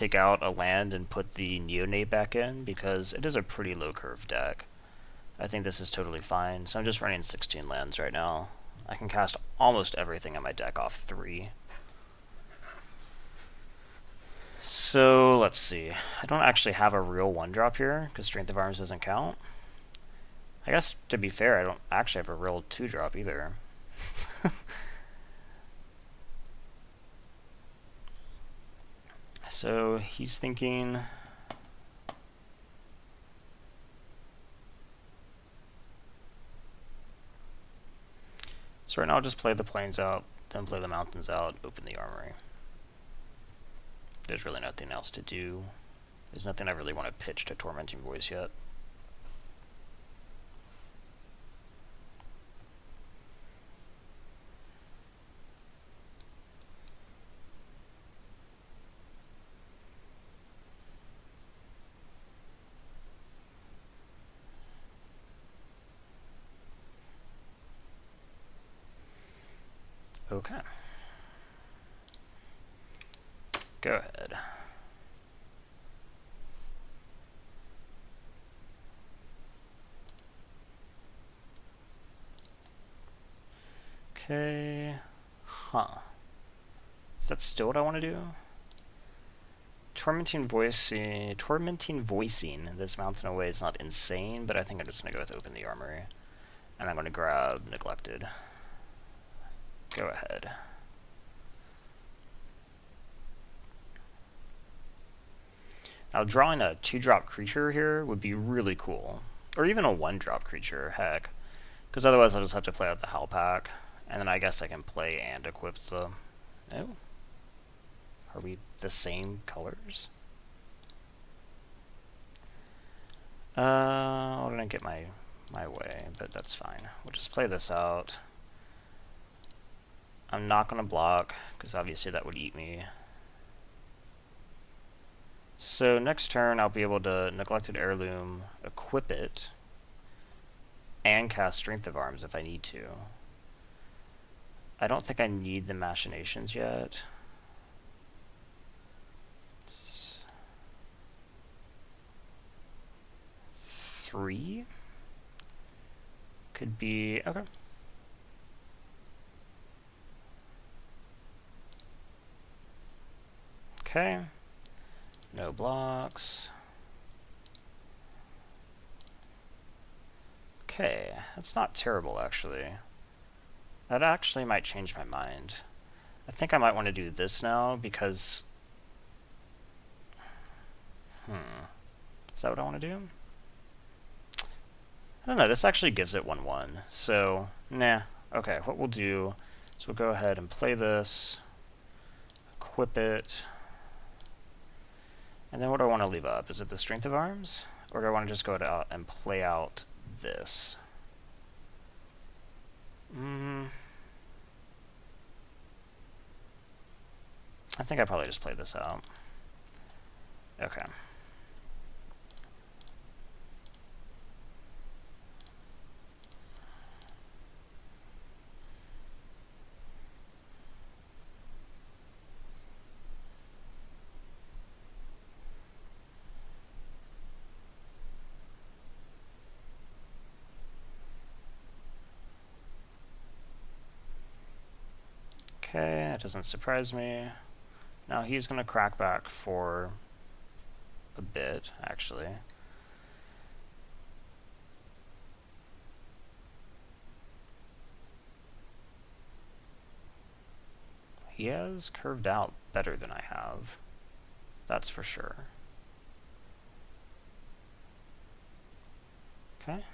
take out a land and put the Neonate back in because it is a pretty low curve deck. I think this is totally fine, so I'm just running 16 lands right now. I can cast almost everything in my deck off 3. So, let's see. I don't actually have a real 1-drop here, because Strength of Arms doesn't count. I guess, to be fair, I don't actually have a real 2-drop either. So, he's thinking... So right now I'll just play the plains out, then play the mountains out, open the armory. There's really nothing else to do. There's nothing I really want to pitch to Tormenting Voice yet. Okay. Go ahead. Okay. Huh. Is that still what I want to do? Tormenting Voicing this mountain away is not insane, but I think I'm just going to go with Open the Armory. And I'm going to grab Neglected. Go ahead. Now drawing a 2-drop creature here would be really cool. Or even a 1-drop creature, heck. Because otherwise I'll just have to play out the Howl Pack. And then I guess I can play and equip the... Oh. Are we the same colors? I didn't get my way, but that's fine. We'll just play this out. I'm not going to block, because obviously that would eat me. So next turn I'll be able to Neglected Heirloom, equip it, and cast Strength of Arms if I need to. I don't think I need the Machinations yet. It's 3? Could be... okay. Okay. No blocks. Okay, that's not terrible actually. That actually might change my mind. I think I might want to do this now because... Is that what I want to do? I don't know, this actually gives it 1/1, so, nah. Okay, what we'll do is we'll go ahead and play this, equip it, and then what do I want to leave up? Is it the Strength of Arms? Or do I want to just go out and play out this? I think I probably just played this out. Okay. Okay, that doesn't surprise me. Now he's going to crack back for a bit, actually. He has curved out better than I have. That's for sure. Okay.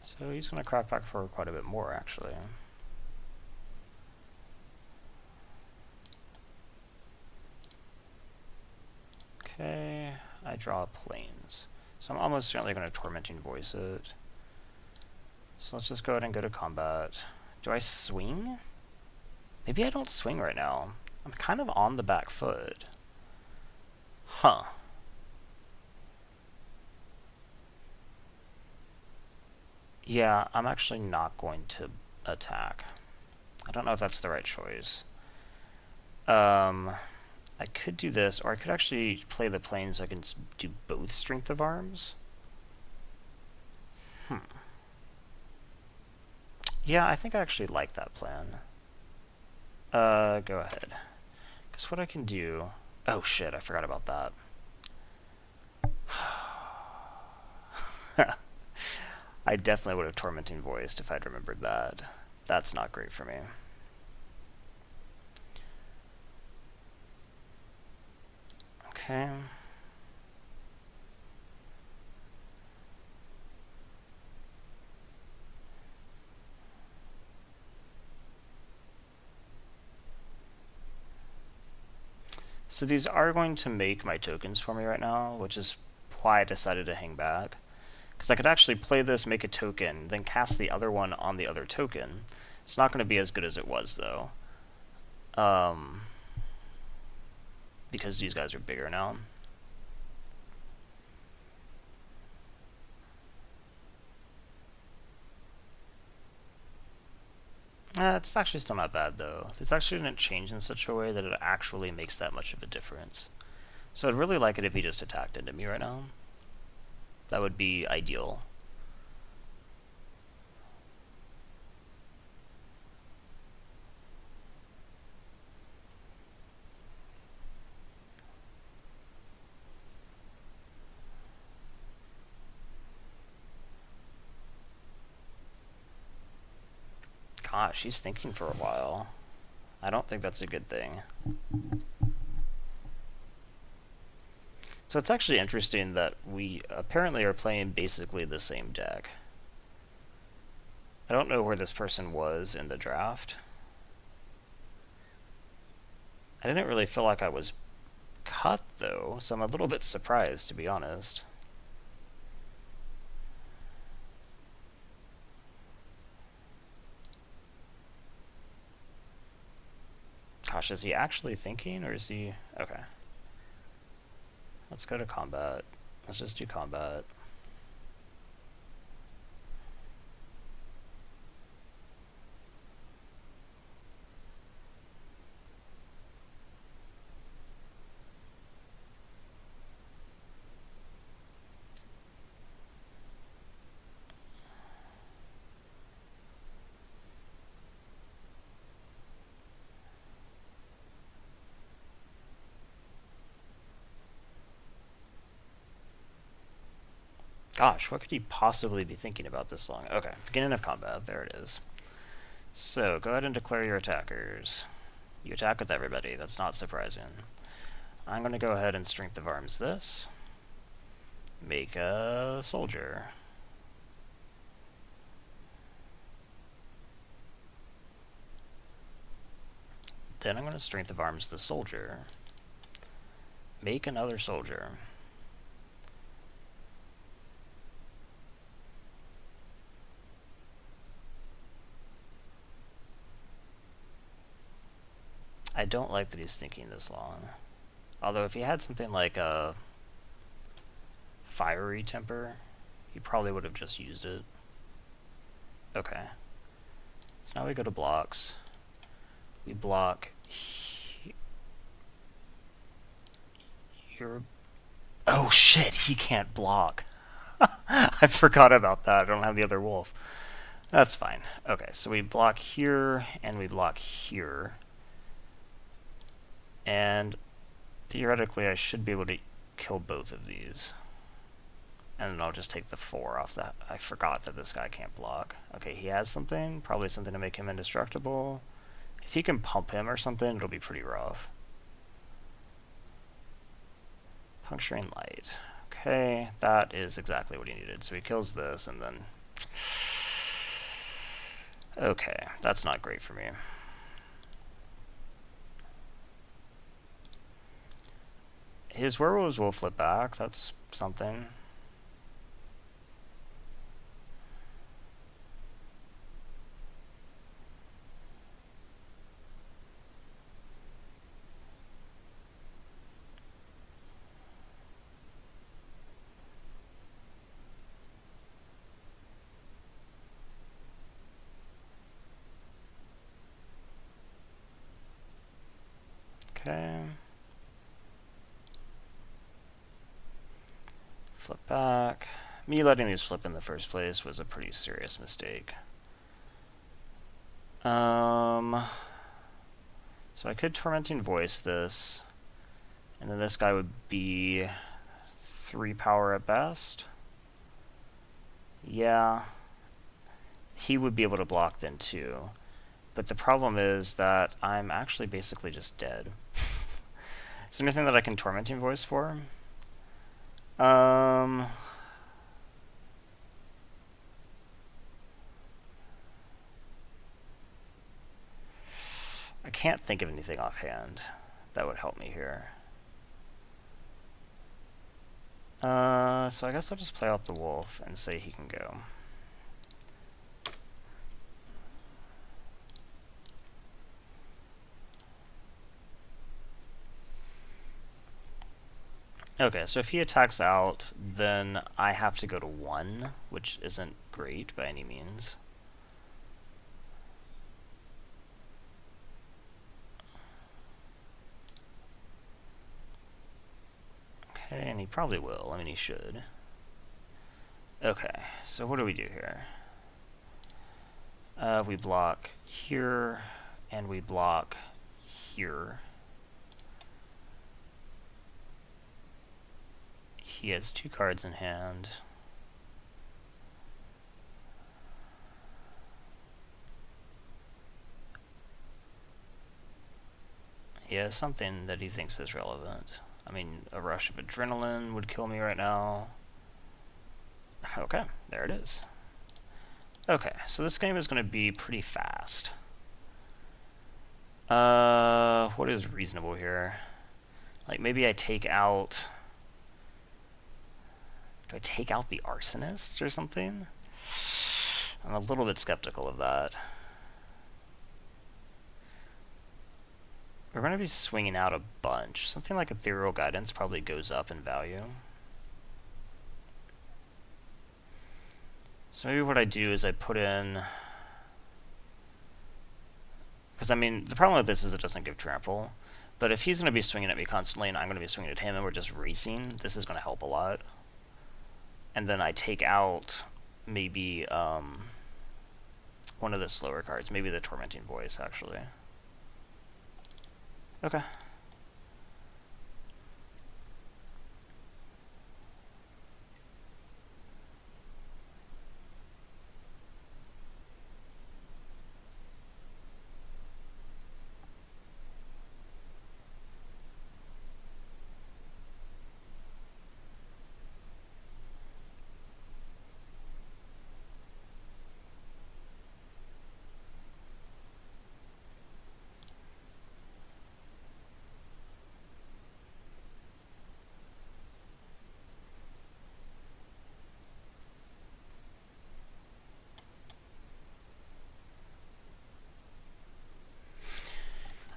So he's going to crack back for quite a bit more, actually. Okay, I draw planes. So I'm almost certainly going to Tormenting Voice it. So let's just go ahead and go to combat. Do I swing? Maybe I don't swing right now. I'm kind of on the back foot. Huh. Yeah, I'm actually not going to attack. I don't know if that's the right choice. I could do this, or I could actually play the plane so I can do both strength of arms. Yeah, I think I actually like that plan. Go ahead. Because what I can do... Oh shit, I forgot about that. I definitely would have Tormenting Voiced if I'd remembered that. That's not great for me. Okay. So these are going to make my tokens for me right now, which is why I decided to hang back. Because I could actually play this, make a token, then cast the other one on the other token. It's not going to be as good as it was, though. Because these guys are bigger now. It's actually still not bad, though. This actually didn't change in such a way that it actually makes that much of a difference. So I'd really like it if he just attacked into me right now. That would be ideal. Gosh, he's thinking for a while. I don't think that's a good thing. So it's actually interesting that we apparently are playing basically the same deck. I don't know where this person was in the draft. I didn't really feel like I was cut, though, so I'm a little bit surprised, to be honest. Gosh, is he actually thinking, or is he... Okay. Let's go to combat. Let's just do combat. Gosh, what could he possibly be thinking about this long? Okay, beginning of combat. There it is. So, go ahead and declare your attackers. You attack with everybody. That's not surprising. I'm going to go ahead and Strength of Arms this. Make a soldier. Then I'm going to Strength of Arms the soldier. Make another soldier. I don't like that he's thinking this long. Although if he had something like a fiery temper, he probably would have just used it. Okay. So now we go to blocks. We block here. Oh shit, he can't block. I forgot about that. I don't have the other wolf. That's fine. Okay, so we block here and we block here. And theoretically I should be able to kill both of these. And then I'll just take the 4 off that. I forgot that this guy can't block. Okay, he has something. Probably something to make him indestructible. If he can pump him or something, it'll be pretty rough. Puncturing light. Okay, that is exactly what he needed. So he kills this and then... Okay, that's not great for me. His werewolves will flip back. That's something. Okay. Flip back. Me letting these flip in the first place was a pretty serious mistake. So I could Tormenting Voice this, and then this guy would be 3 power at best. Yeah, he would be able to block then too. But the problem is that I'm actually basically just dead. Is there anything that I can Tormenting Voice for? I can't think of anything offhand that would help me here. So I guess I'll just play out the wolf and say he can go. Okay, so if he attacks out, then I have to go to 1, which isn't great by any means. Okay, and he probably will. I mean, he should. Okay, so what do we do here? We block here, and we block here. He has 2 cards in hand. He has something that he thinks is relevant. I mean, a rush of adrenaline would kill me right now. Okay, there it is. Okay, so this game is going to be pretty fast. What is reasonable here? Like, maybe I take out... Do I take out the Arsonist or something? I'm a little bit skeptical of that. We're going to be swinging out a bunch. Something like Ethereal Guidance probably goes up in value. So maybe what I do is I put in... Because, I mean, the problem with this is it doesn't give trample. But if he's going to be swinging at me constantly and I'm going to be swinging at him and we're just racing, this is going to help a lot. And then I take out maybe one of the slower cards. Maybe the Tormenting Voice, actually. Okay.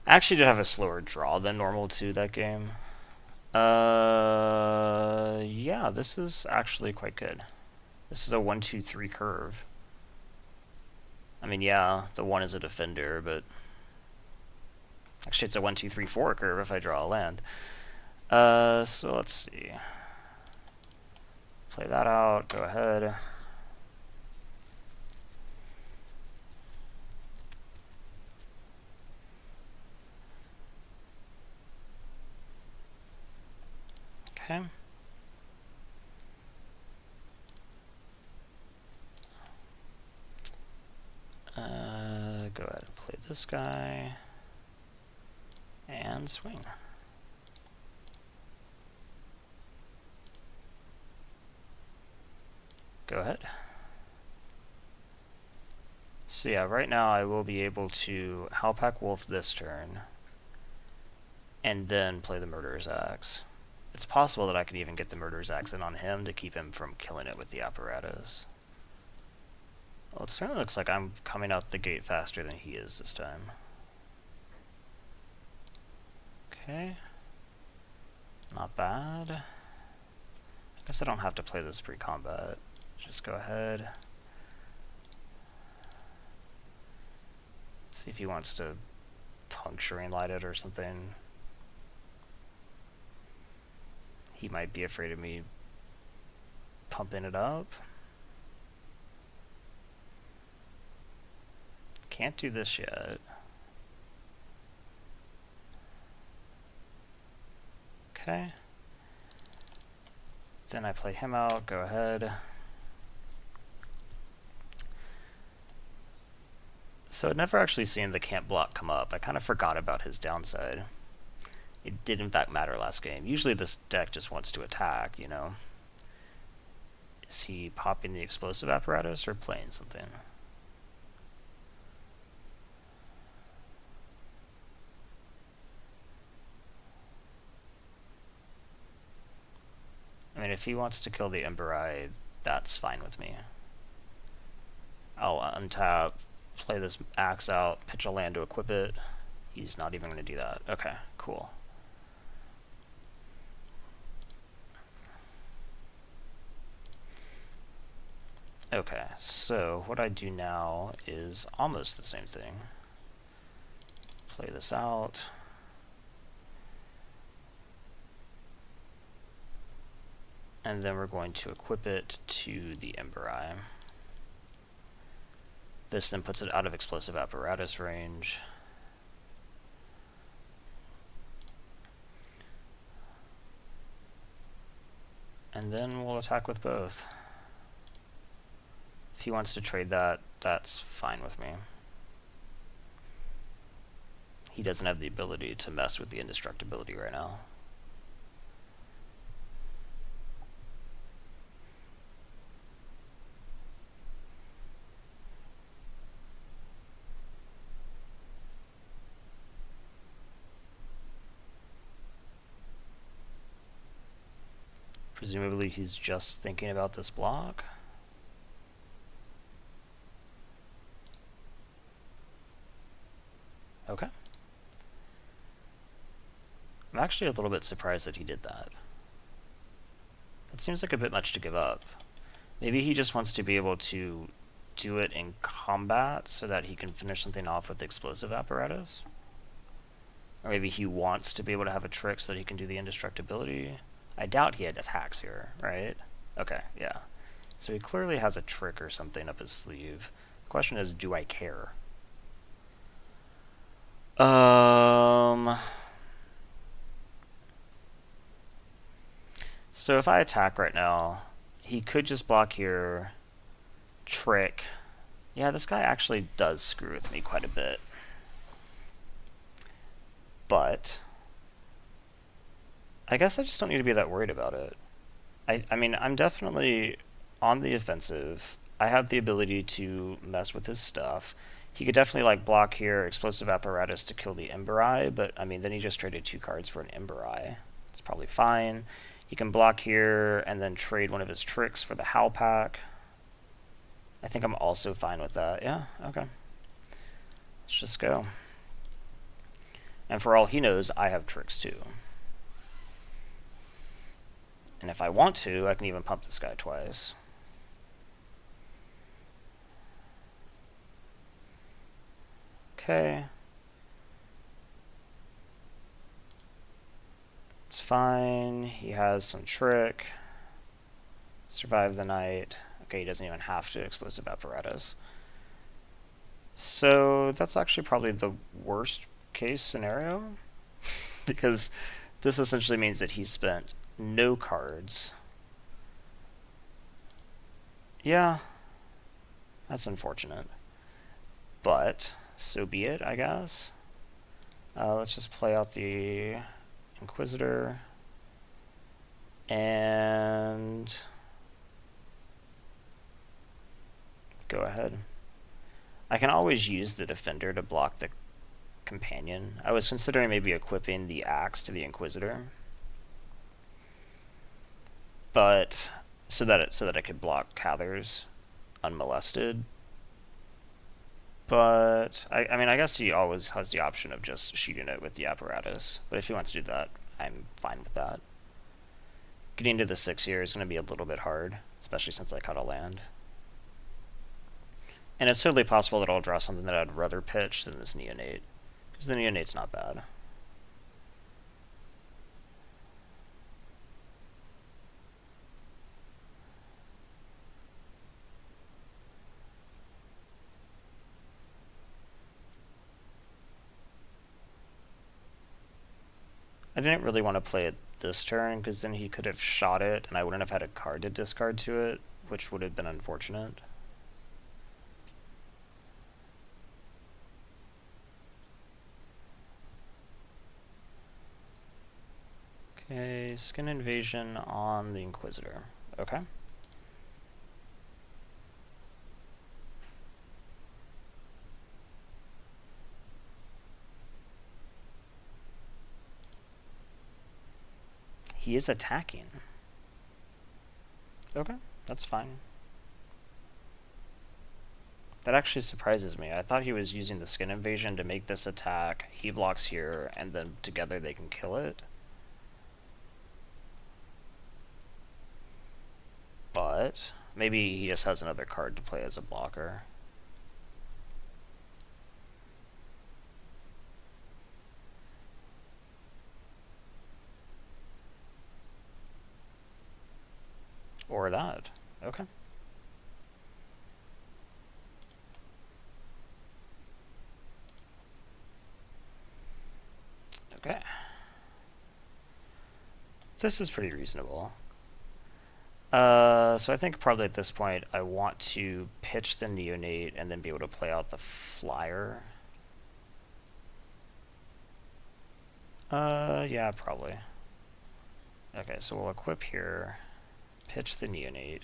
I actually did have a slower draw than normal too that game. Yeah, this is actually quite good. This is a 1-2-3 curve. I mean, yeah, the 1 is a defender, but actually it's a 1-2-3-4 curve if I draw a land. So let's see. Play that out, go ahead. Okay. Go ahead and play this guy. And swing. Go ahead. So yeah, right now I will be able to Howlpack Wolf this turn, and then play the Murderer's Axe. It's possible that I could even get the Murderer's Axe in on him to keep him from killing it with the apparatus. Well, it certainly looks like I'm coming out the gate faster than he is this time. Okay. Not bad. I guess I don't have to play this pre-combat. Just go ahead. See if he wants to puncturing light it or something. He might be afraid of me pumping it up. Can't do this yet. Okay. Then I play him out, go ahead. So I'd never actually seen the can't block come up. I kind of forgot about his downside. It did in fact matter last game. Usually this deck just wants to attack, you know. Is he popping the explosive apparatus or playing something? I mean, if he wants to kill the Ember Eye, that's fine with me. I'll untap, play this axe out, pitch a land to equip it. He's not even going to do that. Okay, cool. Okay, so what I do now is almost the same thing. Play this out. And then we're going to equip it to the Ember Eye. This then puts it out of explosive apparatus range. And then we'll attack with both. If he wants to trade that, that's fine with me. He doesn't have the ability to mess with the indestructibility right now. Presumably he's just thinking about this block. Okay. I'm actually a little bit surprised that he did that. That seems like a bit much to give up. Maybe he just wants to be able to do it in combat so that he can finish something off with the explosive apparatus. Or maybe he wants to be able to have a trick so that he can do the indestructibility. I doubt he had attacks here, right? Okay, yeah. So he clearly has a trick or something up his sleeve. The question is, do I care? So if I attack right now, he could just block here, trick. Yeah, this guy actually does screw with me quite a bit. But I guess I just don't need to be that worried about it. I mean, I'm definitely on the offensive. I have the ability to mess with his stuff. He could definitely like block here, explosive apparatus to kill the Ember Eye, but I mean, then he just traded 2 cards for an Ember Eye. It's probably fine. He can block here and then trade one of his tricks for the Howl Pack. I think I'm also fine with that. Yeah, okay. Let's just go. And for all he knows, I have tricks too. And if I want to, I can even pump this guy twice. Okay. It's fine. He has some trick. Survive the night. Okay, he doesn't even have to explosive apparatus. So that's actually probably the worst case scenario. Because this essentially means that he spent no cards. Yeah, that's unfortunate. But so be it, I guess. Let's just play out the Inquisitor. And go ahead. I can always use the Defender to block the Companion. I was considering maybe equipping the Axe to the Inquisitor. But so that I could block Cathers unmolested. But I mean, I guess he always has the option of just shooting it with the apparatus. But if he wants to do that, I'm fine with that. Getting to the 6 here is going to be a little bit hard, especially since I cut a land. And it's totally possible that I'll draw something that I'd rather pitch than this Neonate, because the Neonate's not bad. I didn't really want to play it this turn, because then he could have shot it, and I wouldn't have had a card to discard to it, which would have been unfortunate. Okay, Skin Invasion on the Inquisitor. Okay. He is attacking. Okay, that's fine. That actually surprises me. I thought he was using the Skin Invasion to make this attack. He blocks here, and then together they can kill it. But maybe he just has another card to play as a blocker. Or that. Okay. Okay. This is pretty reasonable. So I think probably at this point I want to pitch the Neonate and then be able to play out the Flyer. Yeah, probably. Okay, so we'll equip here, pitch the Neonate.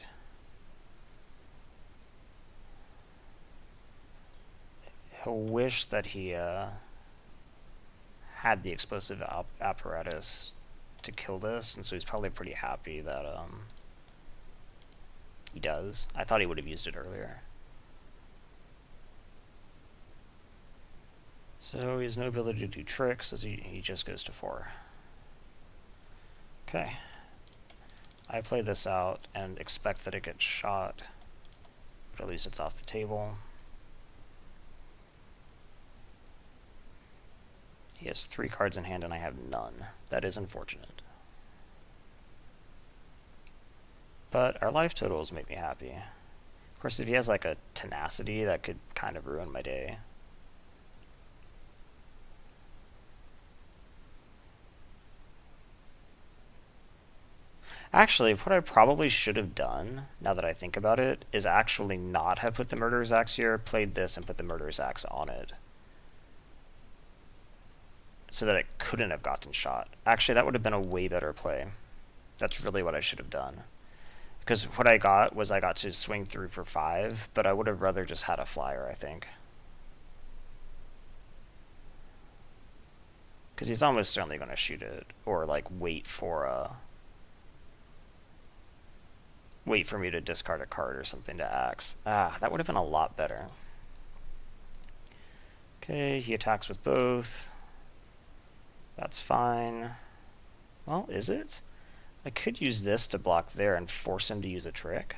He'll wish that he had the explosive apparatus to kill this, and so he's probably pretty happy that he does. I thought he would have used it earlier. So he has no ability to do tricks, as he just goes to 4. Okay. I play this out and expect that it gets shot, but at least it's off the table. He has 3 cards in hand and I have none. That is unfortunate. But our life totals make me happy. Of course, if he has like a tenacity, that could kind of ruin my day. Actually, what I probably should have done, now that I think about it, is actually not have put the Murderer's Axe here, played this and put the Murderer's Axe on it. So that it couldn't have gotten shot. Actually, that would have been a way better play. That's really what I should have done. Because what I got was I got to swing through for 5, but I would have rather just had a Flyer, I think. Because he's almost certainly going to shoot it, or like wait for me to discard a card or something to axe. Ah, that would have been a lot better. Okay, he attacks with both. That's fine. Well, is it? I could use this to block there and force him to use a trick.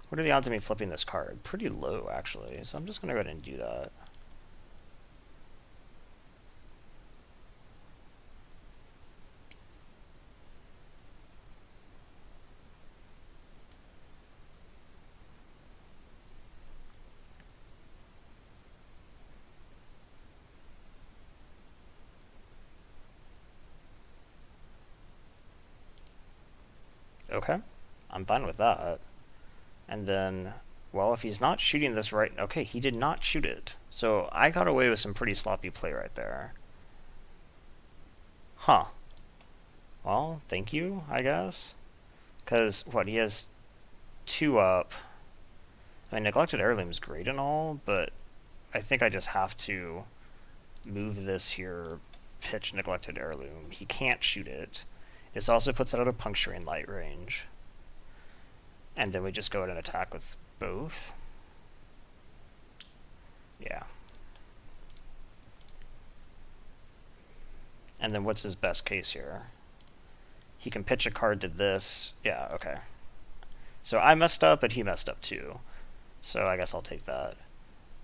What are the odds of me flipping this card? Pretty low, actually, so I'm just going to go ahead and do that. Okay, I'm fine with that. And then, well, if he's not shooting this right... Okay, he did not shoot it. So I got away with some pretty sloppy play right there. Huh. Well, thank you, I guess. Because, what, he has 2 up. I mean, Neglected Heirloom is great and all, but I think I just have to move this here, pitch Neglected Heirloom. He can't shoot it. This also puts it out of Puncturing Light range. And then we just go ahead and attack with both. Yeah. And then what's his best case here? He can pitch a card to this. Yeah, okay. So I messed up, but he messed up too. So I guess I'll take that.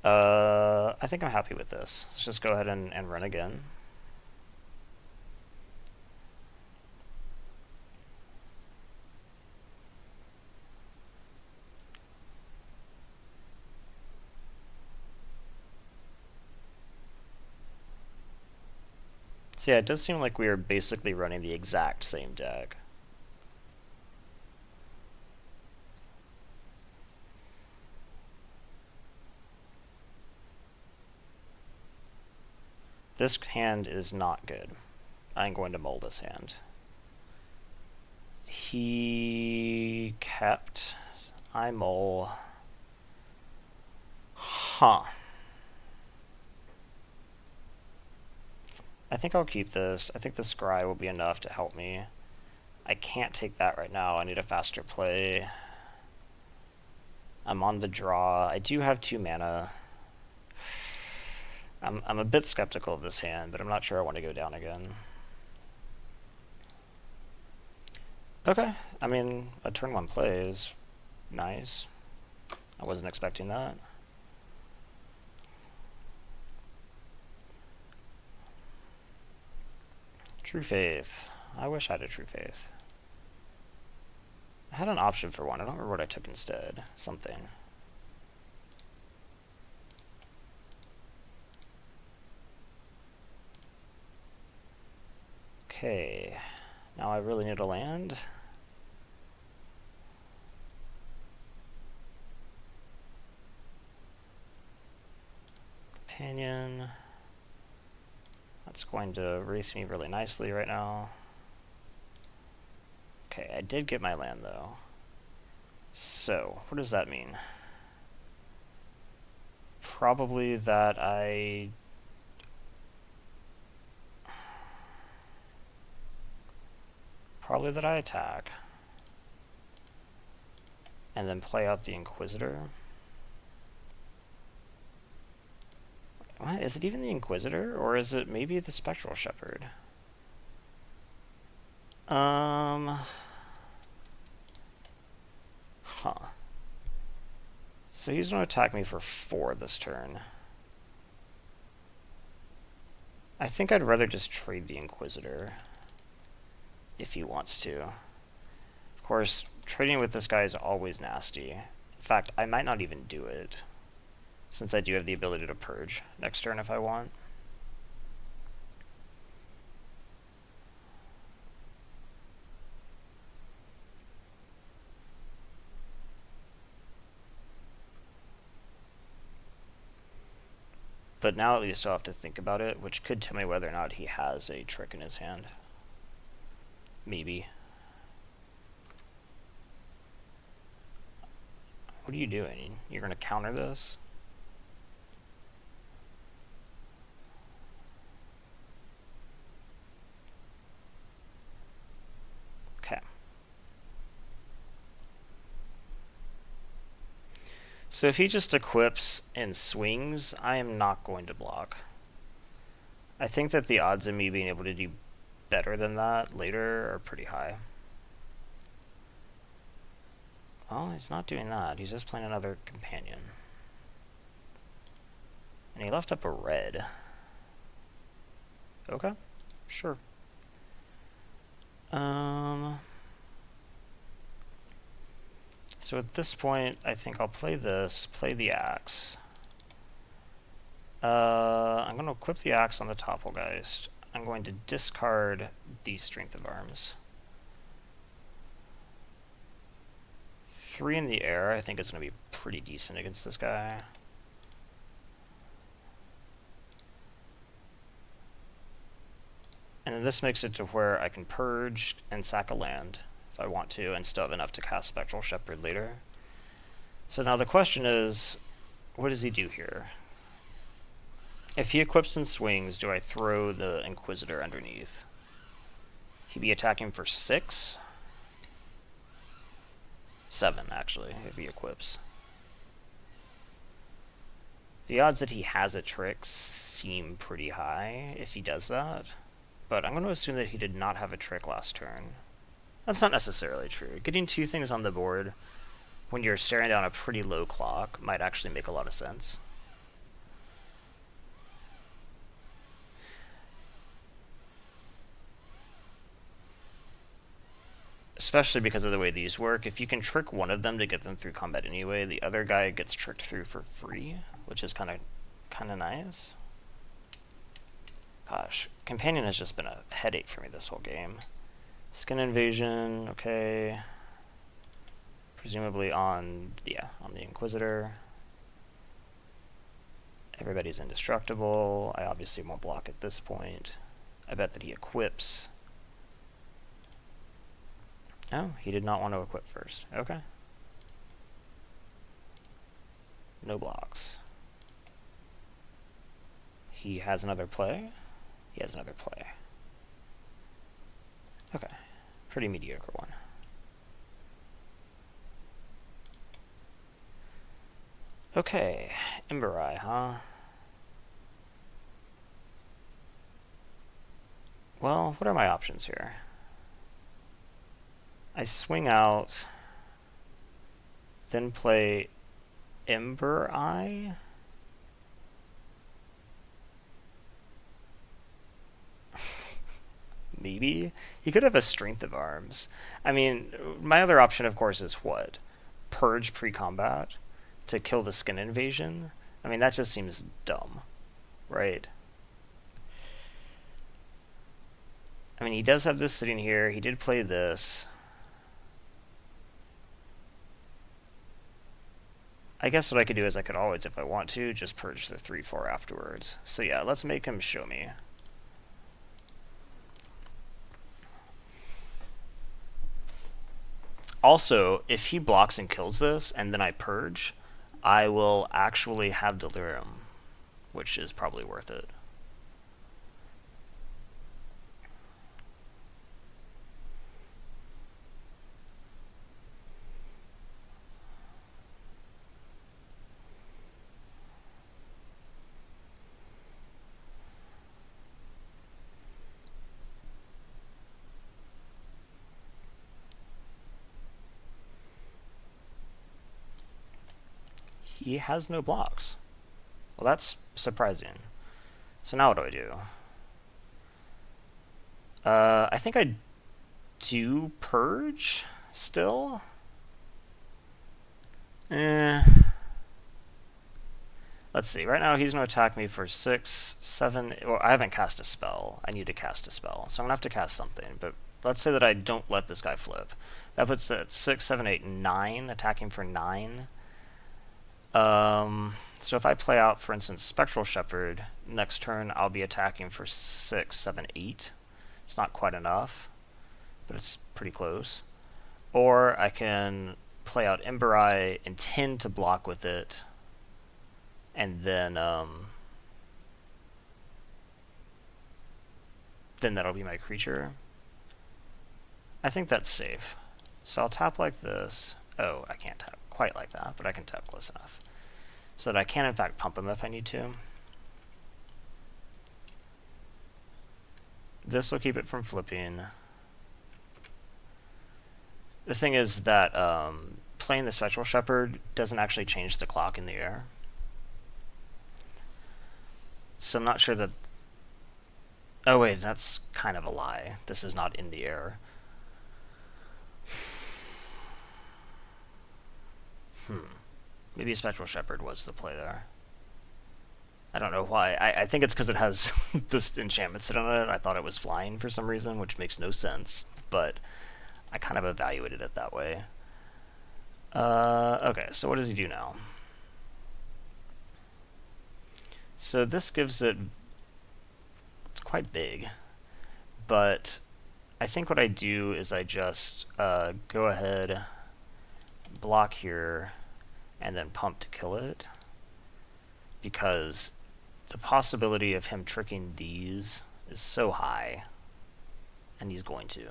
I think I'm happy with this. Let's just go ahead and run again. So yeah, it does seem like we are basically running the exact same deck. This hand is not good. I'm going to mull this hand. He kept. I mull. Huh. I think I'll keep this. I think the scry will be enough to help me. I can't take that right now. I need a faster play. I'm on the draw. I do have 2 mana. I'm a bit skeptical of this hand, but I'm not sure I want to go down again. Okay, I mean, a turn 1 play is nice. I wasn't expecting that. True Faith. I wish I had a True Faith. I had an option for one. I don't remember what I took instead. Something. Okay. Now I really need a land. Companion. That's going to race me really nicely right now. Okay, I did get my land though. So, what does that mean? Probably that I... Probably that I attack. And then play out the Inquisitor. What? Is it even the Inquisitor? Or is it maybe the Spectral Shepherd? Huh. So he's going to attack me for 4 this turn. I think I'd rather just trade the Inquisitor. If he wants to. Of course, trading with this guy is always nasty. In fact, I might not even do it, since I do have the ability to purge next turn if I want. But now at least I'll have to think about it, which could tell me whether or not he has a trick in his hand. Maybe. What are you doing? You're going to counter this? Okay. So if he just equips and swings, I am not going to block. I think that the odds of me being able to do better than that later are pretty high. Well, he's not doing that. He's just playing another companion. And he left up a red. Okay, sure. So at this point, I think I'll play this, play the axe. I'm going to equip the axe on the Topplegeist. I'm going to discard the Strength of Arms. 3 in the air, I think is going to be pretty decent against this guy. And then this makes it to where I can purge and sack a land if I want to, and still have enough to cast Spectral Shepherd later. So now the question is, what does he do here? If he equips and swings, do I throw the Inquisitor underneath? He'd be attacking for 6? 7, actually, if he equips. The odds that he has a trick seem pretty high if he does that, but I'm going to assume that he did not have a trick last turn. That's not necessarily true. Getting 2 things on the board when you're staring down a pretty low clock might actually make a lot of sense. Especially because of the way these work. If you can trick one of them to get them through combat anyway, the other guy gets tricked through for free, which is kind of nice. Gosh, companion has just been a headache for me this whole game. Skin invasion, okay. Presumably on the Inquisitor. Everybody's indestructible. I obviously won't block at this point. I bet that he equips. Oh, he did not want to equip first. Okay. No blocks. He has another play. He has another play. Okay. Pretty mediocre one. Okay. Ember Eye, huh? Well, what are my options here? I swing out, then play Ember Eye. Maybe. He could have a Strength of Arms. I mean, my other option, of course, is what? Purge pre-combat to kill the skin invasion? I mean, that just seems dumb, right? I mean, he does have this sitting here. He did play this. I guess what I could do is I could always, if I want to, just purge the 3/4 afterwards. So yeah, let's make him show me. Also, if he blocks and kills this, and then I purge, I will actually have Delirium, which is probably worth it. He has no blocks. Well, that's surprising. So now what do I do? I think I do purge still. Let's see. Right now he's going to attack me for 6, 7. Well, I haven't cast a spell. I need to cast a spell. So I'm going to have to cast something. But let's say that I don't let this guy flip. That puts it at 6, 7, 8, 9. Attacking for 9. So if I play out, for instance, Spectral Shepherd, next turn I'll be attacking for 6, 7, 8. It's not quite enough, but it's pretty close. Or I can play out Ember Eye, intend to block with it, and then that'll be my creature. I think that's safe. So I'll tap like this. Oh, I can't tap quite like that, but I can tap close enough. So that I can, in fact, pump him if I need to. This will keep it from flipping. The thing is that playing the Spectral Shepherd doesn't actually change the clock in the air. So I'm not sure that... Oh wait, that's kind of a lie. This is not in the air. Maybe a Spectral Shepherd was the play there. I don't know why. I think it's because it has this enchantment sit on it. I thought it was flying for some reason, which makes no sense. But I kind of evaluated it that way. Okay, so what does he do now? So this gives it... It's quite big. But I think what I do is I just go ahead, block here, and then pump to kill it, because the possibility of him tricking these is so high, and he's going to.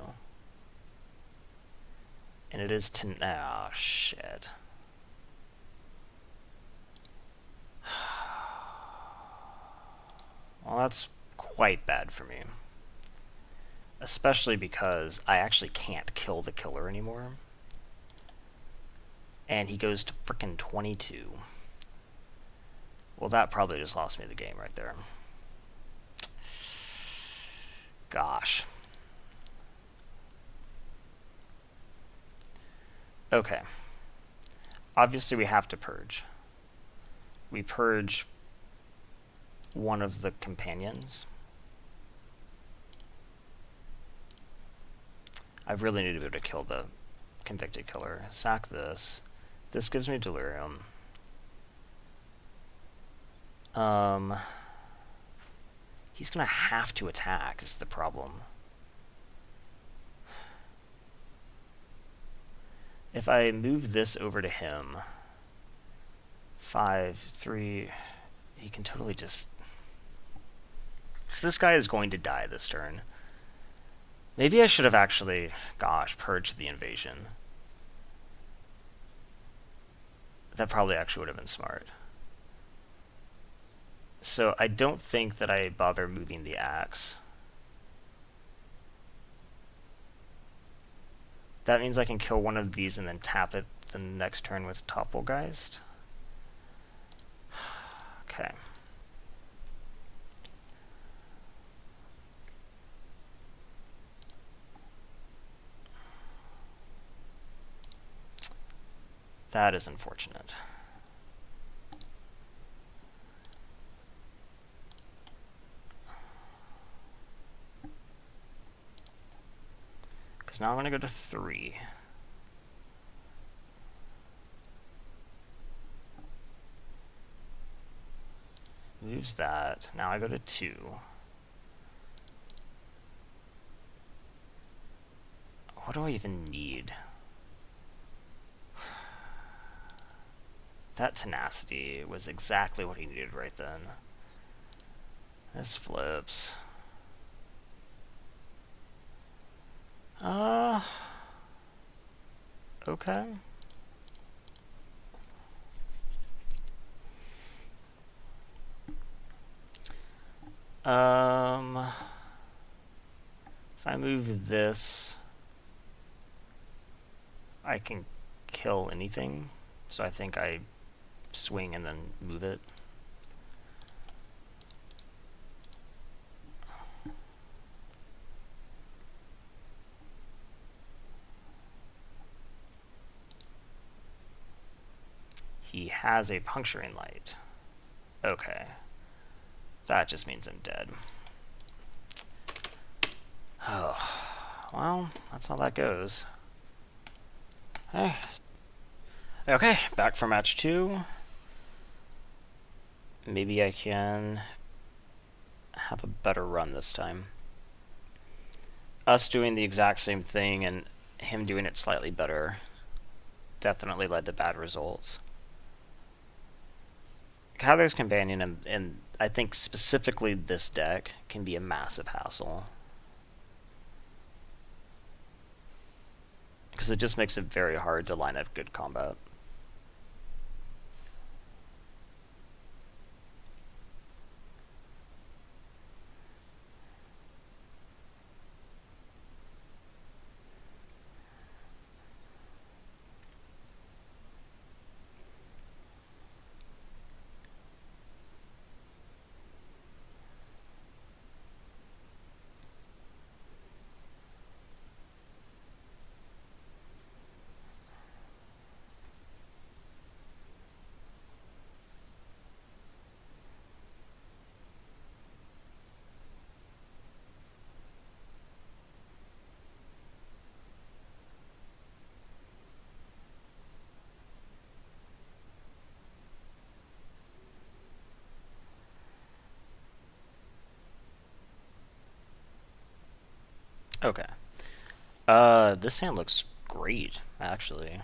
And it is to... Oh, shit. Well, that's quite bad for me. Especially because I actually can't kill the killer anymore. And he goes to frickin' 22. Well, that probably just lost me the game right there. Gosh. Okay. Obviously, we have to purge. We purge one of the companions. I really need to be able to kill the convicted killer. Sack this. This gives me delirium. He's gonna have to attack is the problem. If I move this over to him, 5, 3, he can totally just... So this guy is going to die this turn. Maybe I should have actually, gosh, purged the invasion. That probably actually would have been smart. So I don't think that I bother moving the axe. That means I can kill one of these and then tap it the next turn with Toppelgeist. Okay. That is unfortunate. Because now I'm going to go to 3. Moves that. Now I go to 2. What do I even need? That tenacity was exactly what he needed right then. This flips. Okay. If I move this, I can kill anything. So I think I swing and then move it. He has a puncturing light. Okay. That just means I'm dead. Oh, well, that's how that goes. Hey. Okay, back for match 2. Maybe I can have a better run this time. Us doing the exact same thing and him doing it slightly better definitely led to bad results. Kyler's Companion and I think specifically this deck can be a massive hassle. Because it just makes it very hard to line up good combat. Okay. This hand looks great, actually.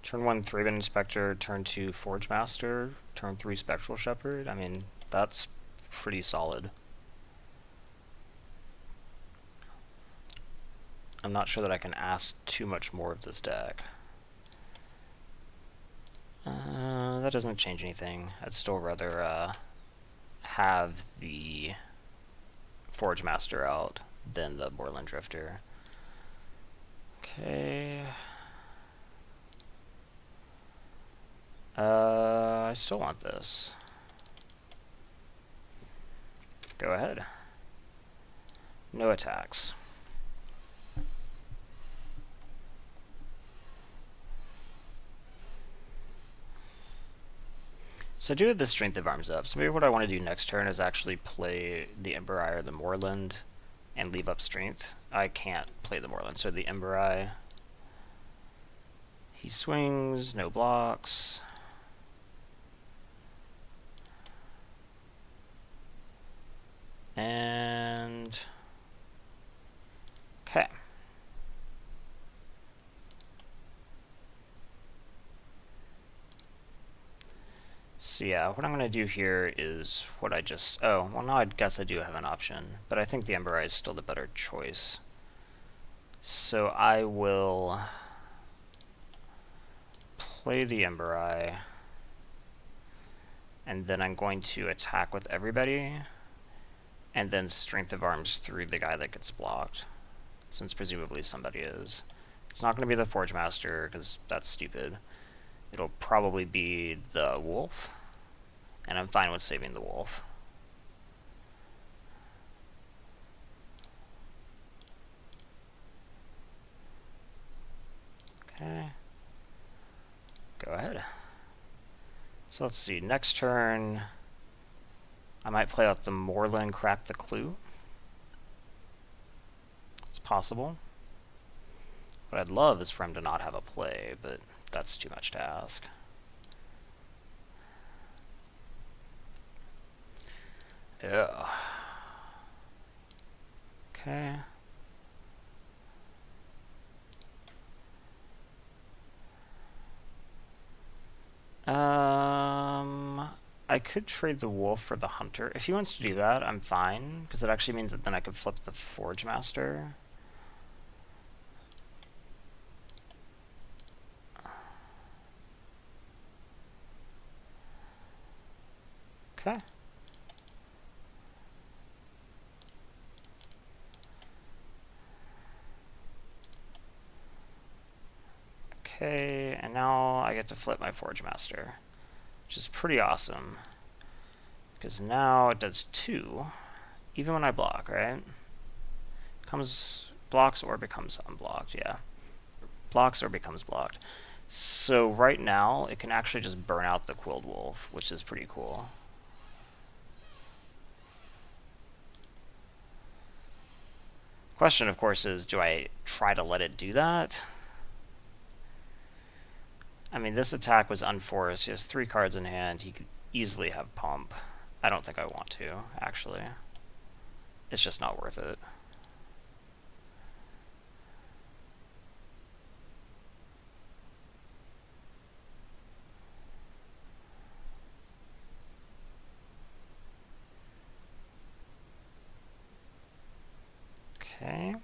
Turn 1, 3-bit Inspector, turn 2, Forge Master, turn 3, Spectral Shepherd. I mean, that's pretty solid. I'm not sure that I can ask too much more of this deck. That doesn't change anything. I'd still rather have the Forge Master out than the Moorland Drifter. Okay. I still want this. Go ahead. No attacks. So I do have the Strength of Arms up. So maybe what I want to do next turn is actually play the Emperor or the Moorland and leave up strength, I can't play the Moreland. So the Ember Eye, he swings, no blocks. And okay. So yeah, what I'm going to do here is what I just... Oh, well now I guess I do have an option, but I think the Ember Eye is still the better choice. So I will play the Ember Eye, and then I'm going to attack with everybody, and then Strength of Arms through the guy that gets blocked, since presumably somebody is. It's not going to be the Forge Master, because that's stupid. It'll probably be the Wolf, and I'm fine with saving the Wolf. Okay. Go ahead. So let's see, next turn, I might play out the Moreland, Crack the Clue. It's possible. What I'd love is for him to not have a play, but that's too much to ask. Yeah. Okay. I could trade the Wolf for the Hunter. If he wants to do that, I'm fine, because it actually means that then I could flip the Forge Master. Okay. Okay, and now I get to flip my Forge Master, which is pretty awesome, because now it does 2, even when I block, right? Comes blocks or becomes unblocked, yeah. Blocks or becomes blocked. So right now, it can actually just burn out the Quilled Wolf, which is pretty cool. Question, of course, is do I try to let it do that? I mean, this attack was unforced. He has 3 cards in hand. He could easily have Pump. I don't think I want to, actually. It's just not worth it. Okay.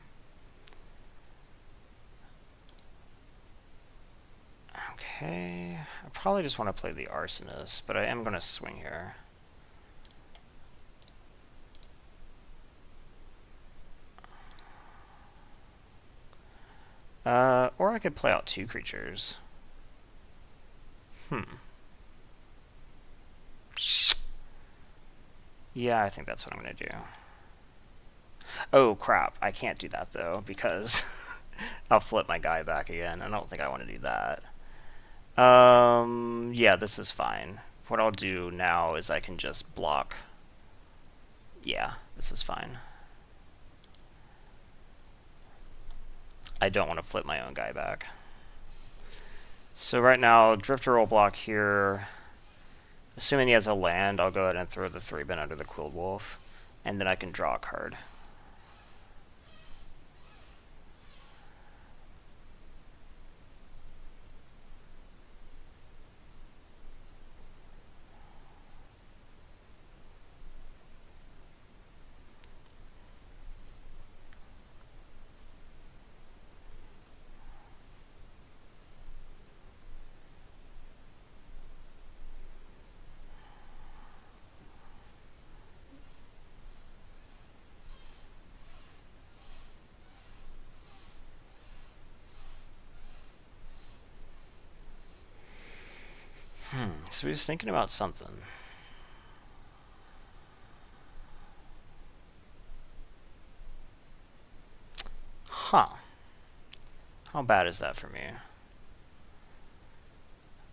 Okay. I probably just want to play the Arsonist, but I am going to swing here. Or I could play out 2 creatures. Yeah, I think that's what I'm going to do. Oh, crap. I can't do that, though, because I'll flip my guy back again. I don't think I want to do that. Yeah, this is fine. What I'll do now is I can just block. Yeah, this is fine. I don't want to flip my own guy back. So right now, Drifter will block here. Assuming he has a land, I'll go ahead and throw the 3-bin under the Quilled Wolf, and then I can draw a card. So he's thinking about something. Huh. How bad is that for me?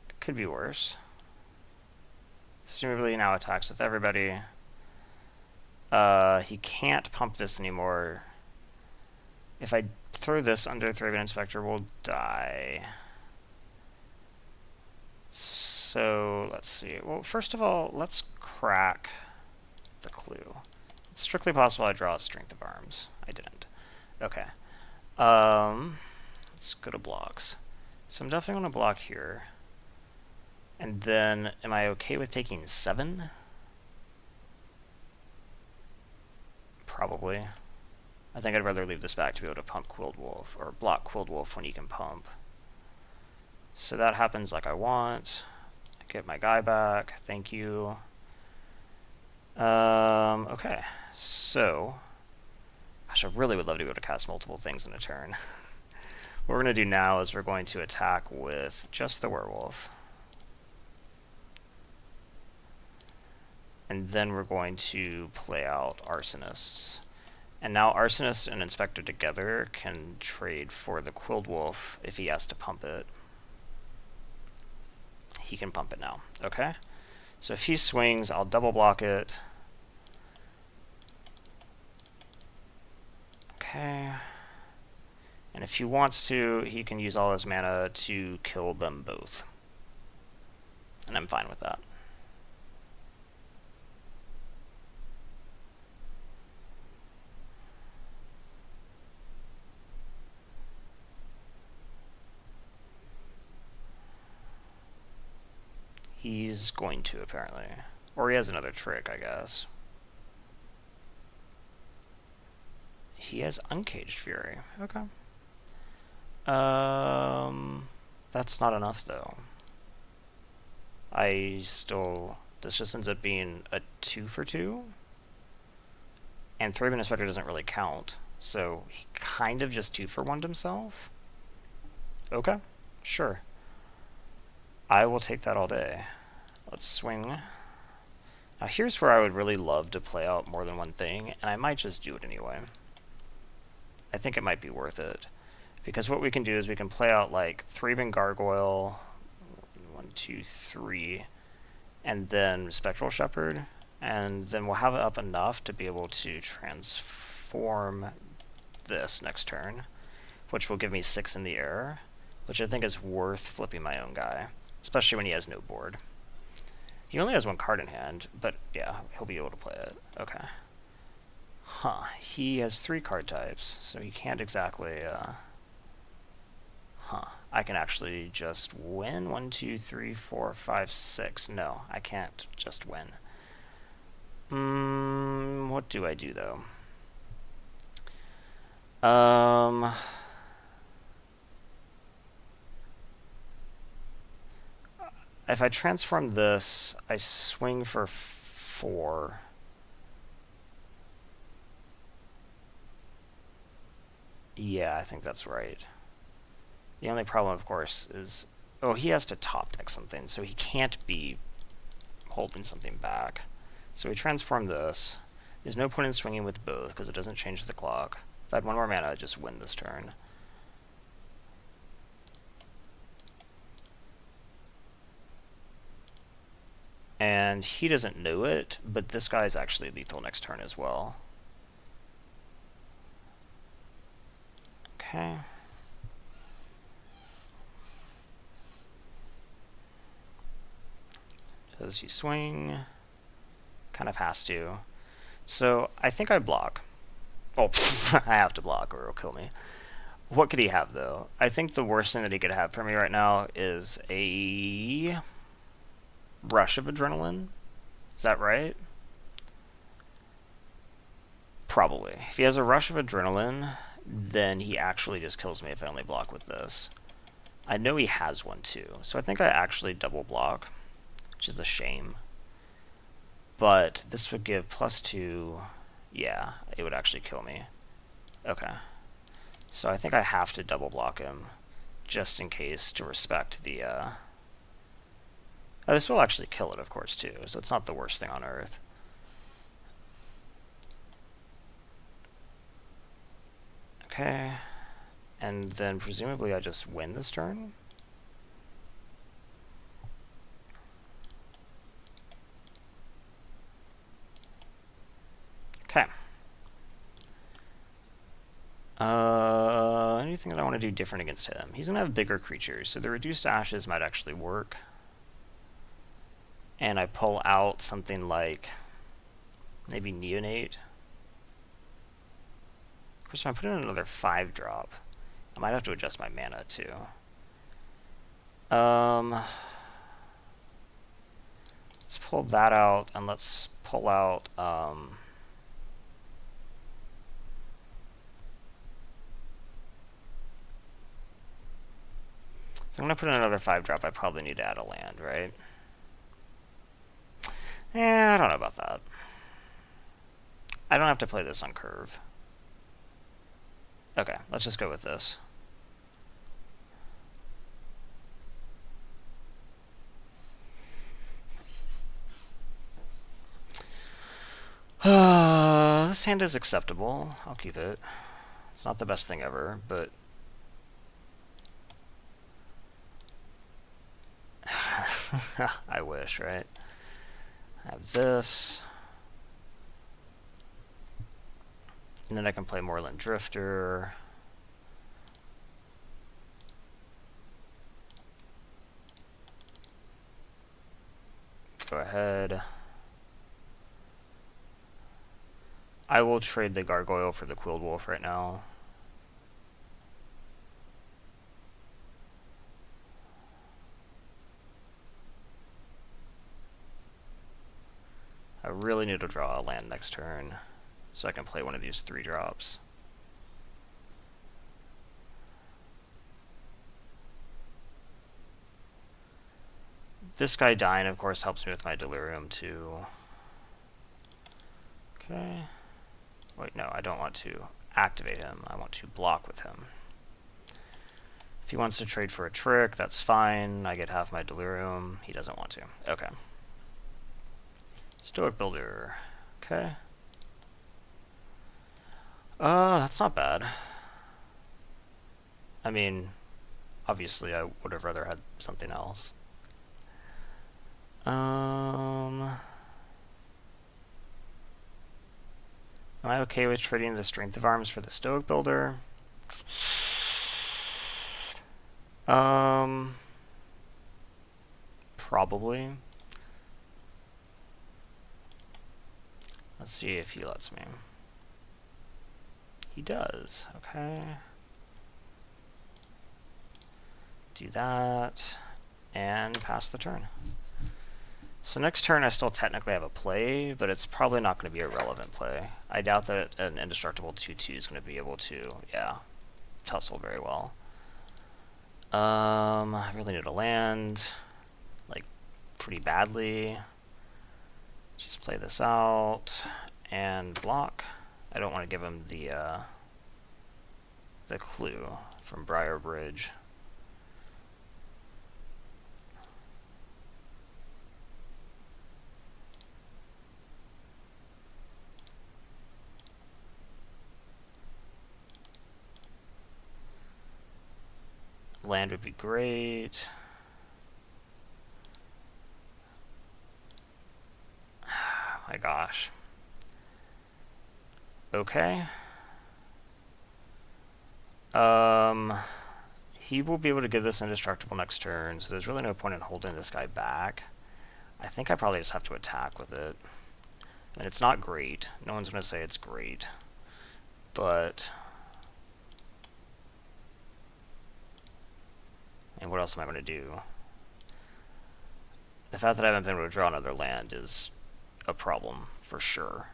It could be worse. Presumably now attacks with everybody. He can't pump this anymore. If I throw this under Thraben Inspector, we'll die. So let's see. Well, first of all, let's crack the clue. It's strictly possible I draw a Strength of Arms. I didn't. Okay. Let's go to blocks. So I'm definitely going to block here. And then, am I okay with taking 7? Probably. I think I'd rather leave this back to be able to pump Quilled Wolf, or block Quilled Wolf when he can pump. So that happens like I want. I get my guy back. Thank you. Okay. So, gosh, I really would love to be able to cast multiple things in a turn. What we're going to do now is we're going to attack with just the werewolf. And then we're going to play out Arsonists. And now Arsonist and Inspector together can trade for the Quilled Wolf if he has to pump it. He can pump it now. Okay? So if he swings, I'll double block it. Okay. And if he wants to, he can use all his mana to kill them both. And I'm fine with that. He's going to, apparently. Or he has another trick, I guess. He has Uncaged Fury. Okay. That's not enough, though. This just ends up being a 2 for 2. And Thraben Inspector doesn't really count. So he kind of just 2 for 1'd himself. Okay, sure. I will take that all day. Let's swing. Now here's where I would really love to play out more than one thing, and I might just do it anyway. I think it might be worth it. Because what we can do is we can play out like Thraben Gargoyle, 1, 2, 3, and then Spectral Shepherd, and then we'll have it up enough to be able to transform this next turn, which will give me 6 in the air, which I think is worth flipping my own guy, especially when he has no board. He only has 1 card in hand, but yeah, he'll be able to play it. Okay. Huh. He has 3 card types, so he can't exactly, I can actually just win. 1, 2, 3, 4, 5, 6. No, I can't just win. What do I do, though? If I transform this, I swing for 4. Yeah, I think that's right. The only problem, of course, is... Oh, he has to top deck something, so he can't be holding something back. So we transform this. There's no point in swinging with both, because it doesn't change the clock. If I had 1 more mana, I'd just win this turn. And he doesn't know it, but this guy is actually lethal next turn as well. Okay. Does he swing? Kind of has to. So I think I block. Oh, I have to block or he'll kill me. What could he have, though? I think the worst thing that he could have for me right now is a rush of adrenaline. Is that right? Probably. If he has a rush of adrenaline, then he actually just kills me if I only block with this. I know he has one too, so I think I actually double block, which is a shame. But this would give +2. Yeah, it would actually kill me. Okay. So I think I have to double block him, just in case, to respect the... Oh, this will actually kill it, of course, too, so it's not the worst thing on earth. Okay. And then presumably I just win this turn? Okay. anything that I want to do different against him? He's going to have bigger creatures, so the reduced ashes might actually work. And I pull out something like maybe Neonate. Of course, if I put in another 5-drop, I might have to adjust my mana too. Let's pull that out, and let's pull out if I'm going to put in another 5-drop, I probably need to add a land, right? I don't know about that. I don't have to play this on curve. Okay, let's just go with this. This hand is acceptable. I'll keep it. It's not the best thing ever, but I wish, right? I have this. And then I can play Moorland Drifter. Go ahead. I will trade the Gargoyle for the Quilled Wolf right now. I really need to draw a land next turn so I can play one of these 3-drops. This guy dying, of course, helps me with my Delirium too. Okay. Wait, no, I don't want to activate him. I want to block with him. If he wants to trade for a trick, that's fine. I get half my Delirium. He doesn't want to. Okay. Stoic Builder. Okay. That's not bad. I mean, obviously I would have rather had something else. Am I okay with trading the Strength of Arms for the Stoic Builder? Probably. Let's see if he lets me. He does. Okay. Do that. And pass the turn. So next turn I still technically have a play, but it's probably not going to be a relevant play. I doubt that an indestructible 2/2 is going to be able to, tussle very well. I really need to land, like, pretty badly. Just play this out and block. I don't want to give him the clue from Briar Bridge. Land would be great. My gosh. Okay. He will be able to give this indestructible next turn, so there's really no point in holding this guy back. I think I probably just have to attack with it. And it's not great. No one's going to say it's great. But... and what else am I going to do? The fact that I haven't been able to draw another land is a problem, for sure.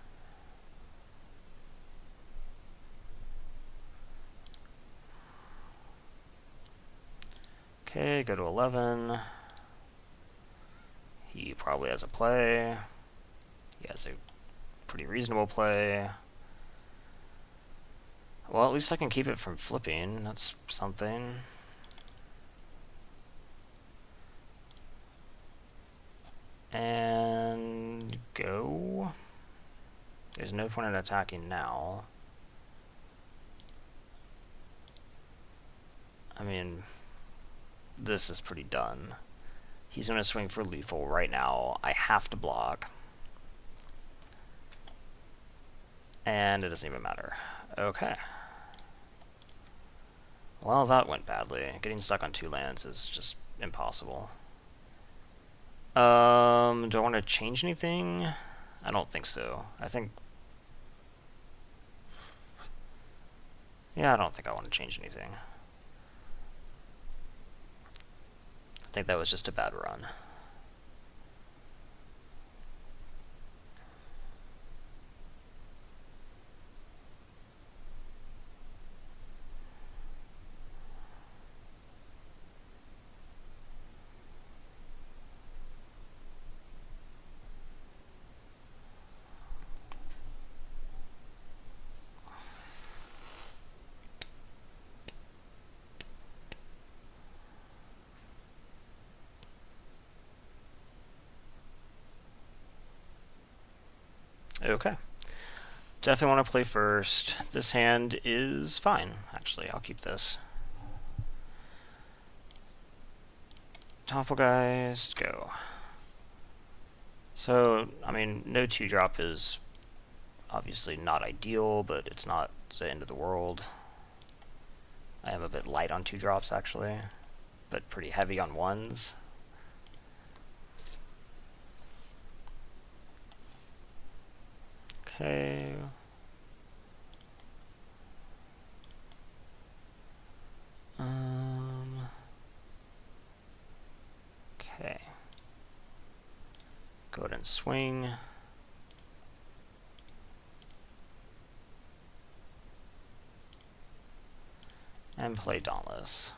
Okay, go to 11. He probably has a play. He has a pretty reasonable play. Well, at least I can keep it from flipping. That's something. And go. There's no point in attacking now. I mean, this is pretty done. He's going to swing for lethal right now. I have to block. And it doesn't even matter. Okay. Well, that went badly. Getting stuck on 2 lands is just impossible. Do I want to change anything? I don't think so. Yeah, I don't think I want to change anything. I think that was just a bad run. Okay. Definitely want to play first. This hand is fine, actually. I'll keep this. Topple guys, go. So, I mean, no 2-drop is obviously not ideal, but it's not the end of the world. I am a bit light on 2-drops, actually, but pretty heavy on 1s. Okay. Okay. Go ahead and swing. And play Dauntless.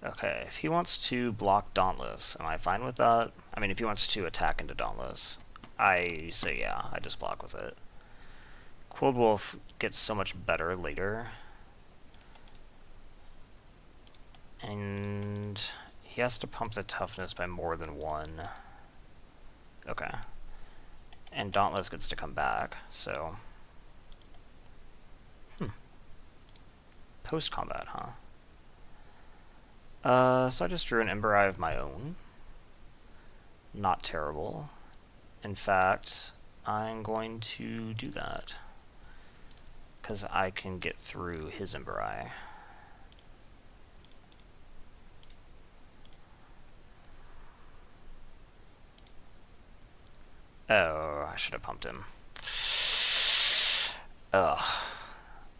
Okay, if he wants to block Dauntless, am I fine with that? I mean, if he wants to attack into Dauntless, I say yeah, I just block with it. Cold Wolf gets so much better later. And he has to pump the toughness by more than 1. Okay. And Dauntless gets to come back, so... Post-combat, huh? So I just drew an Ember Eye of my own. Not terrible. In fact, I'm going to do that, because I can get through his Ember Eye. Oh, I should have pumped him. Ugh.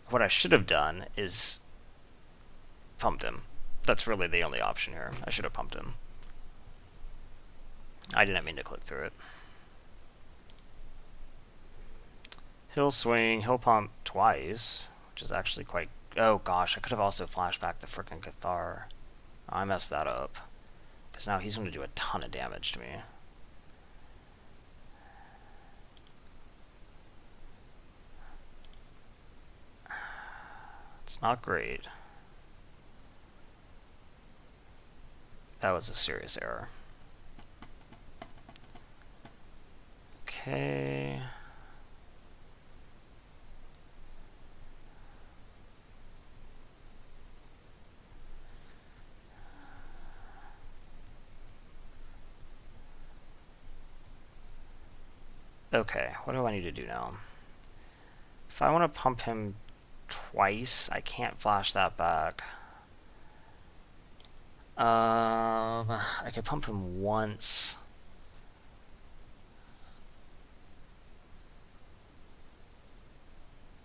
What I should have done is pumped him. That's really the only option here. I should have pumped him. I didn't mean to click through it. He'll swing, he'll pump twice, which is actually quite... Oh gosh, I could have also flashed back the frickin' Cathar. I messed that up. Because now he's going to do a ton of damage to me. It's not great. That was a serious error. Okay. Okay, what do I need to do now? If I want to pump him twice, I can't flash that back. I could pump him once.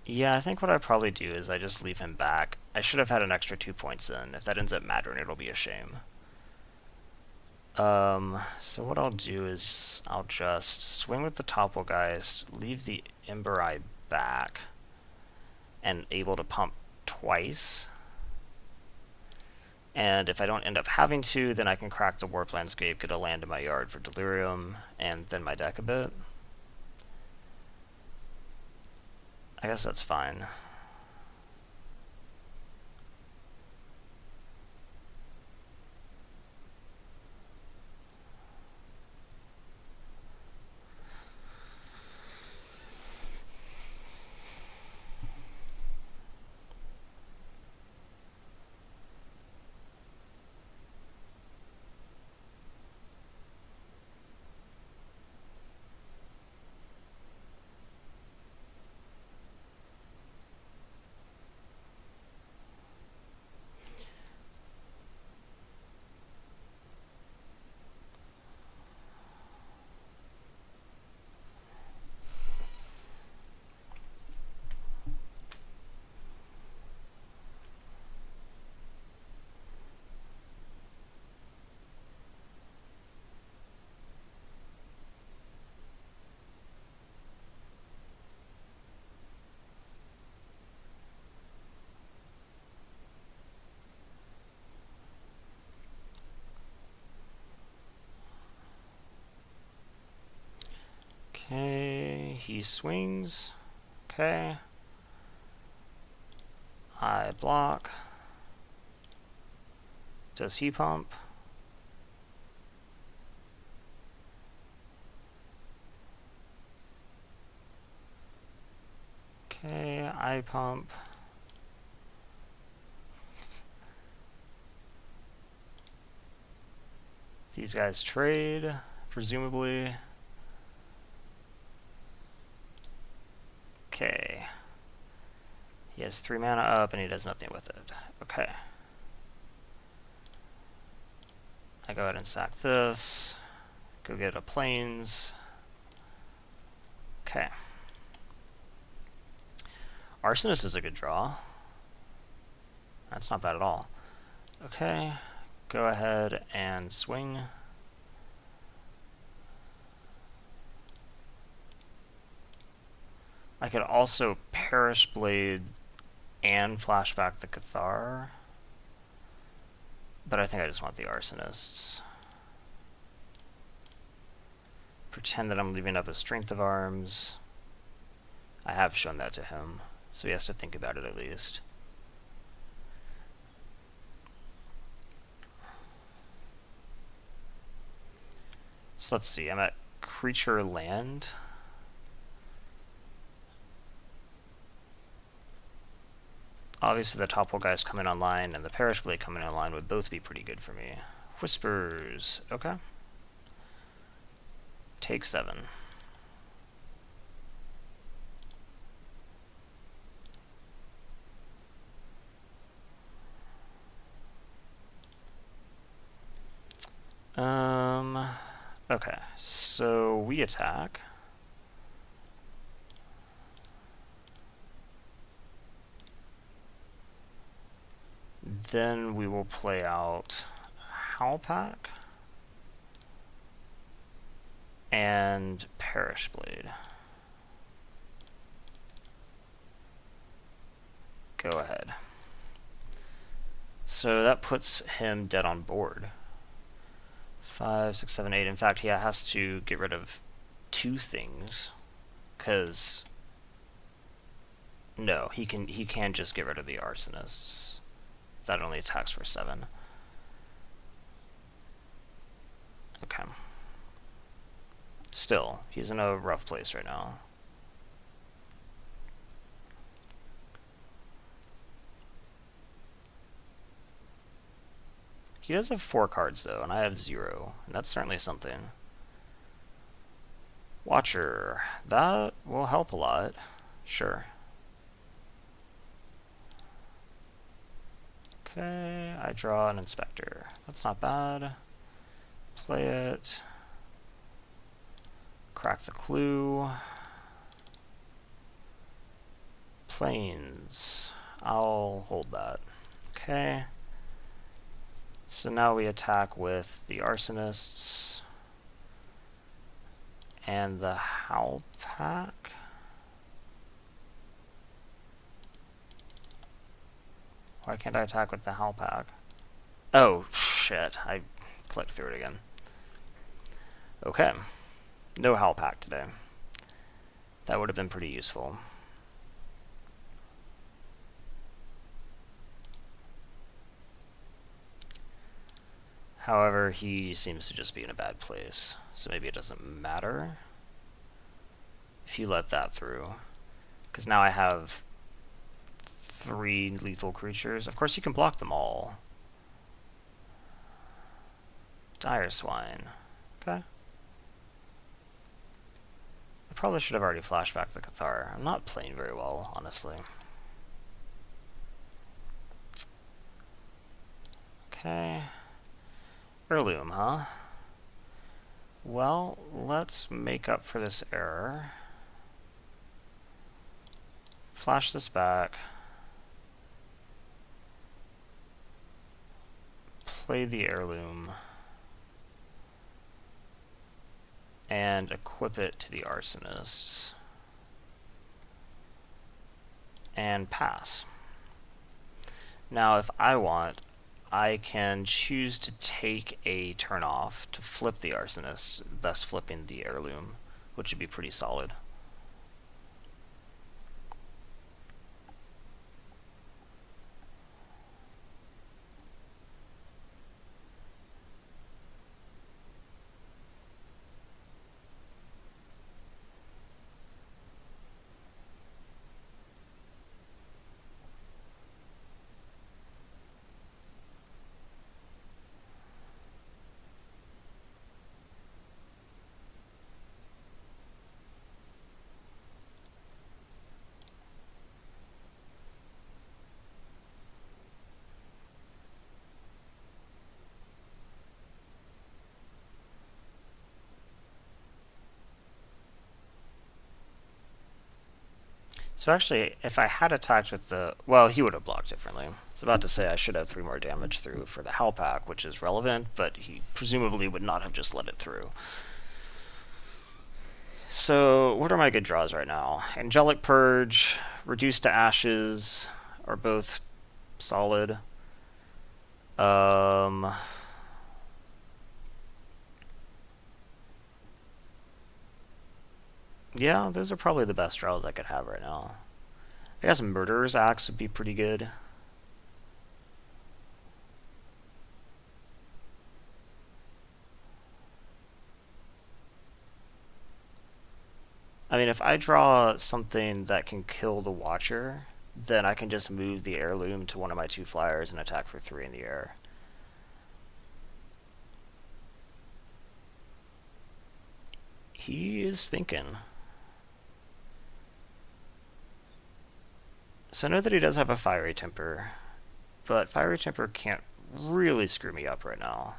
Yeah, I think what I probably do is I just leave him back. I should have had an extra 2 points in. If that ends up mattering, it'll be a shame. So what I'll do is I'll just swing with the topple guys, leave the Ember Eye back, and able to pump twice. And if I don't end up having to, then I can crack the Warp Landscape, get a land in my yard for Delirium, and thin my deck a bit. I guess that's fine. he swings. Okay. I block. Does he pump? Okay, I pump. These guys trade, presumably. Okay. He has 3 mana up and he does nothing with it. Okay. I go ahead and sack this. Go get a plains. Okay. Arsonist is a good draw. That's not bad at all. Okay. Go ahead and swing. I could also Perish Blade and flashback the Cathar, but I think I just want the Arsonists. Pretend that I'm leaving up a Strength of Arms. I have shown that to him, so he has to think about it at least. So let's see, I'm at Creature Land. Obviously the Topple guys coming online and the Perish Blade coming online would both be pretty good for me. Whispers, okay. Take 7. Okay, so we attack. Then we will play out Howlpack and Perish Blade. Go ahead. So that puts him dead on board. 5, 6, 7, 8. In fact, he has to get rid of 2 things, because no, he can just get rid of the Arsonists. That only attacks for 7. Okay. Still, he's in a rough place right now. He does have 4 cards though, and I have 0, and that's certainly something. Watcher, that will help a lot. Sure. Okay, I draw an Inspector. That's not bad. Play it. Crack the clue. Plains. I'll hold that. Okay. So now we attack with the Arsonists and the Howlpack. Why can't I attack with the Howlpack? Oh, shit. I clicked through it again. Okay. No Howlpack today. That would have been pretty useful. However, he seems to just be in a bad place, so maybe it doesn't matter if you let that through. Because now I have 3 lethal creatures. Of course, you can block them all. Dire Swine. Okay. I probably should have already flashbacked the Cathar. I'm not playing very well, honestly. Okay. Heirloom, huh? Well, let's make up for this error. Flash this back. Play the Heirloom. And equip it to the Arsonists. And pass. Now, if I want, I can choose to take a turn off to flip the Arsonist, thus flipping the Heirloom, which would be pretty solid. So actually, if I had attacked with the... Well, he would have blocked differently. I was about to say I should have 3 more damage through for the Howl Pack, which is relevant, but he presumably would not have just let it through. So, what are my good draws right now? Angelic Purge, Reduced to Ashes are both solid. Yeah, those are probably the best draws I could have right now. I guess Murderer's Axe would be pretty good. I mean, if I draw something that can kill the Watcher, then I can just move the Heirloom to one of my 2 flyers and attack for 3 in the air. He is thinking. So I know that he does have a Fiery Temper, but Fiery Temper can't really screw me up right now.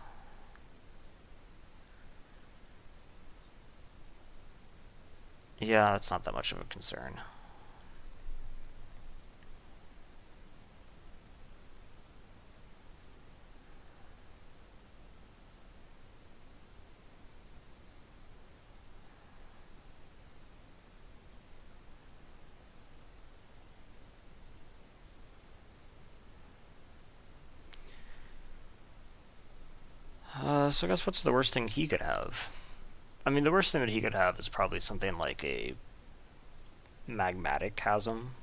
Yeah, it's not that much of a concern. So I guess what's the worst thing he could have? I mean, the worst thing that he could have is probably something like a Magmatic Chasm,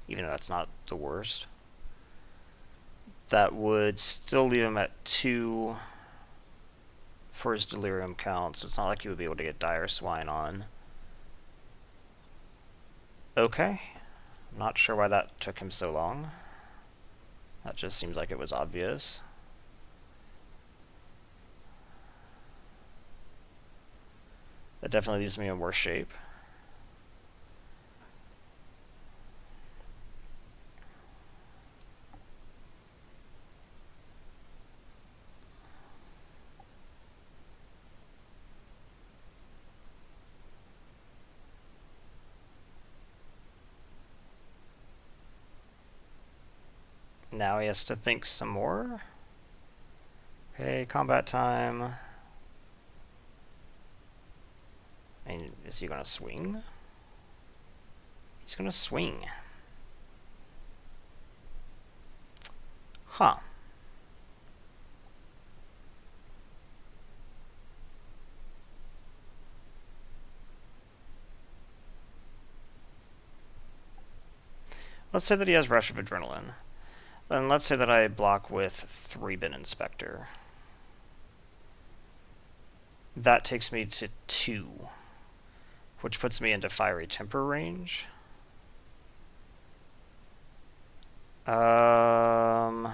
even though that's not the worst. That would still leave him at 2 for his Delirium count, so it's not like he would be able to get Dire Swine on. Okay. Not sure why that took him so long. That just seems like it was obvious. That definitely leaves me in worse shape. Now he has to think some more. Okay, combat time. And is he gonna swing? He's gonna swing. Huh. Let's say that he has Rush of Adrenaline. Then let's say that I block with 3-Bin Inspector. That takes me to 2, which puts me into Fiery Temper range. I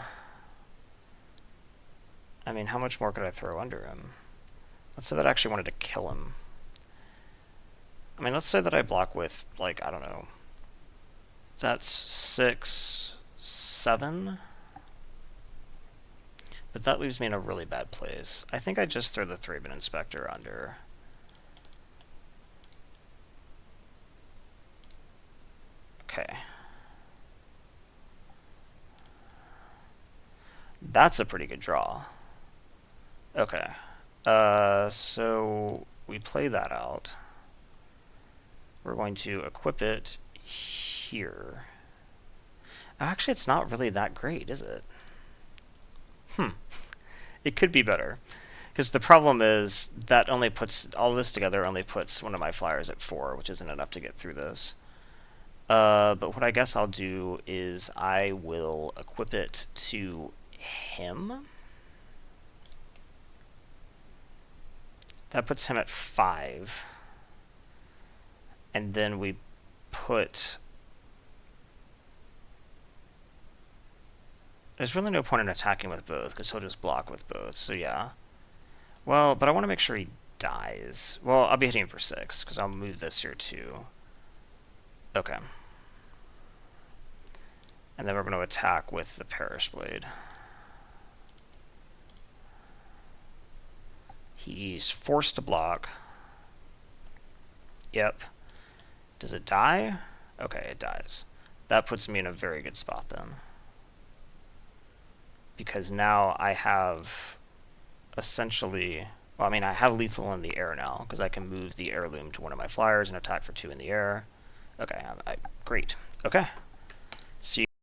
mean, how much more could I throw under him? Let's say that I actually wanted to kill him. I mean, let's say that I block with, like, I don't know. That's 6, 7. But that leaves me in a really bad place. I think I just throw the 3-Bin Inspector under. Okay. That's a pretty good draw. Okay. So we play that out. We're going to equip it here. Actually, it's not really that great, is it? It could be better. Because the problem is that only puts, all this together only puts one of my flyers at 4, which isn't enough to get through this. But what I guess I'll do is I will equip it to him. That puts him at 5. And then we put... There's really no point in attacking with both, because he'll just block with both, so yeah. Well, but I want to make sure he dies. Well, I'll be hitting him for 6, because I'll move this here too. Okay. And then we're going to attack with the Perish Blade. He's forced to block. Yep. Does it die? Okay, it dies. That puts me in a very good spot then. Because now I have essentially... Well, I mean, I have lethal in the air now, because I can move the heirloom to one of my flyers and attack for 2 in the air. Okay, great. Okay. See